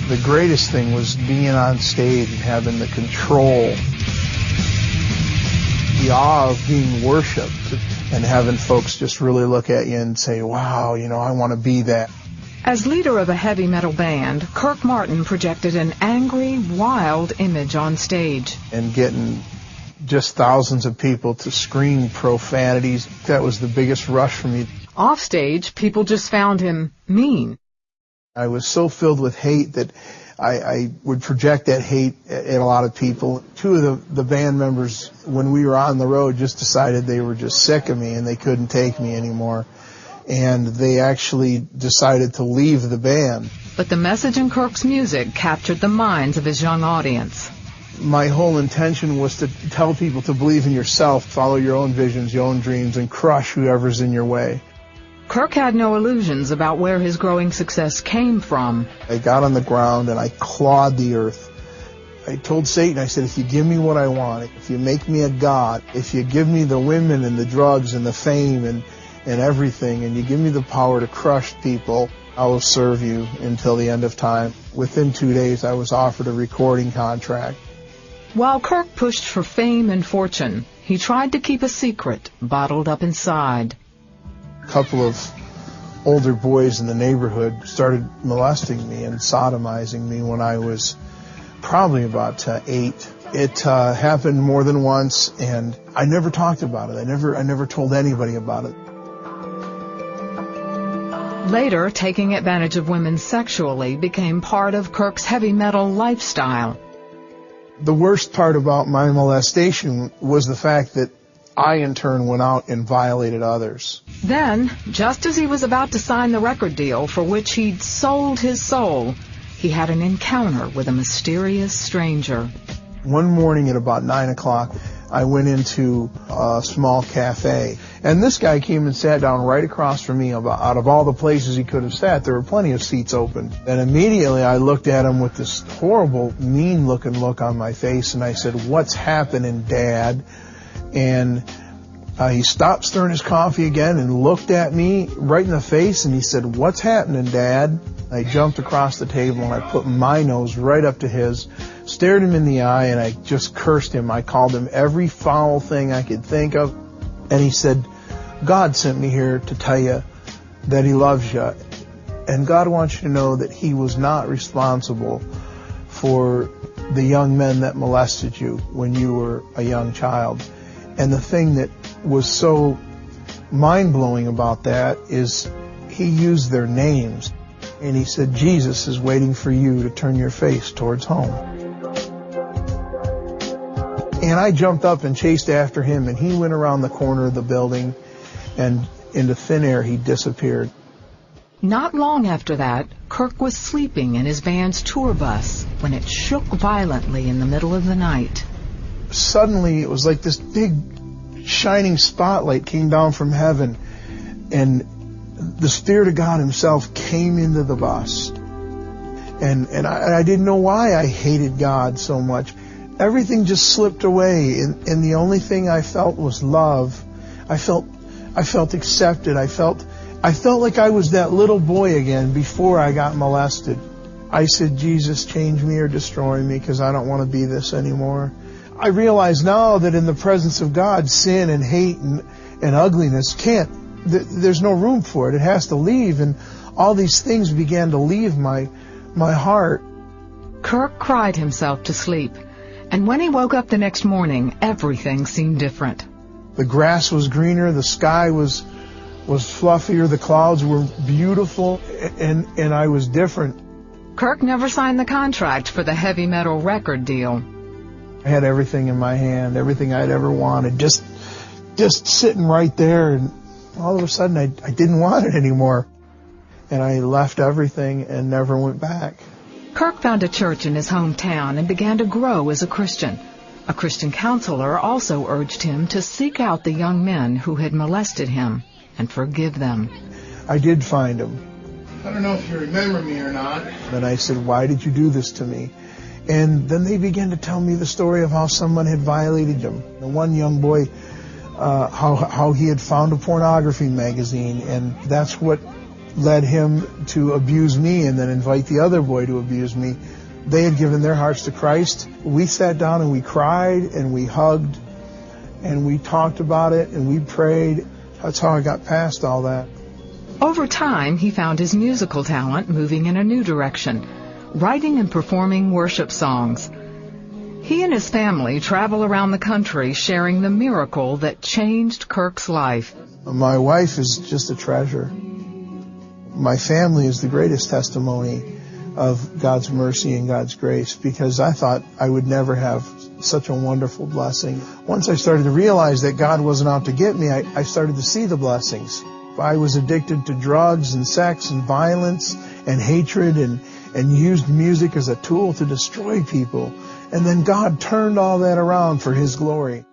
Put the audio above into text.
The greatest thing was being on stage and having the control, the awe of being worshipped, and having folks just really look at you and say, wow, I want to be that. As leader of a heavy metal band, Kirk Martin projected an angry, wild image on stage. And getting just thousands of people to scream profanities, that was the biggest rush for me. Offstage, people just found him mean. I was so filled with hate that I would project that hate at a lot of people. Two of the band members, when we were on the road, just decided they were just sick of me and they couldn't take me anymore. And they actually decided to leave the band. But the message in Kirk's music captured the minds of his young audience. My whole intention was to tell people to believe in yourself, follow your own visions, your own dreams, and crush whoever's in your way. Kirk had no illusions about where his growing success came from. I got on the ground and I clawed the earth. I told Satan, I said, if you give me what I want, if you make me a god, if you give me the women and the drugs and the fame and everything, and you give me the power to crush people, I will serve you until the end of time. Within 2 days, I was offered a recording contract. While Kirk pushed for fame and fortune, he tried to keep a secret bottled up inside. A couple of older boys in the neighborhood started molesting me and sodomizing me when I was probably about 8. It happened more than once, and I never talked about it. I never told anybody about it. Later, taking advantage of women sexually became part of Kirk's heavy metal lifestyle. The worst part about my molestation was the fact that I, in turn, went out and violated others. Then, just as he was about to sign the record deal for which he'd sold his soul, he had an encounter with a mysterious stranger. One morning at about 9 o'clock, I went into a small cafe, and this guy came and sat down right across from me. Out of all the places he could have sat, there were plenty of seats open. And immediately I looked at him with this horrible, mean-looking look on my face, and I said, "What's happening, Dad?" And he stopped stirring his coffee again and looked at me right in the face, and he said, "What's happening, Dad?" I jumped across the table and I put my nose right up to his, stared him in the eye, and I just cursed him. I called him every foul thing I could think of. And he said, "God sent me here to tell you that he loves you. And God wants you to know that he was not responsible for the young men that molested you when you were a young child." And the thing that was so mind-blowing about that is he used their names. And he said, "Jesus is waiting for you to turn your face towards home." And I jumped up and chased after him, and he went around the corner of the building, and into thin air he disappeared. Not long after that, Kirk was sleeping in his band's tour bus when it shook violently in the middle of the night. Suddenly, it was like this big shining spotlight came down from heaven, and the Spirit of God himself came into the bus. And I didn't know why I hated God so much. Everything just slipped away, and the only thing I felt was love. I felt accepted. I felt like I was that little boy again before I got molested. I said, "Jesus, change me or destroy me, because I don't want to be this anymore." I realize now that in the presence of God, sin and hate and ugliness there's no room for it. It has to leave, and all these things began to leave my heart. Kirk cried himself to sleep, and when he woke up the next morning, everything seemed different. The grass was greener, the sky was fluffier, the clouds were beautiful, and I was different. Kirk never signed the contract for the heavy metal record deal. I had everything in my hand, everything I'd ever wanted, just sitting right there, and all of a sudden I didn't want it anymore. And I left everything and never went back. Kirk found a church in his hometown and began to grow as a Christian. A Christian counselor also urged him to seek out the young men who had molested him and forgive them. I did find them. "I don't know if you remember me or not." And I said, "Why did you do this to me?" And then they began to tell me the story of how someone had violated them. The one young boy, how he had found a pornography magazine, and that's what led him to abuse me and then invite the other boy to abuse me. They had given their hearts to Christ. We sat down and we cried and we hugged and we talked about it and we prayed. That's how I got past all that. Over time, he found his musical talent moving in a new direction, writing and performing worship songs. He and his family travel around the country sharing the miracle that changed Kirk's life. My wife is just a treasure. My family is the greatest testimony of God's mercy and God's grace, because I thought I would never have such a wonderful blessing. Once I started to realize that God wasn't out to get me, I started to see the blessings. I was addicted to drugs and sex and violence and hatred and used music as a tool to destroy people. And then God turned all that around for His glory.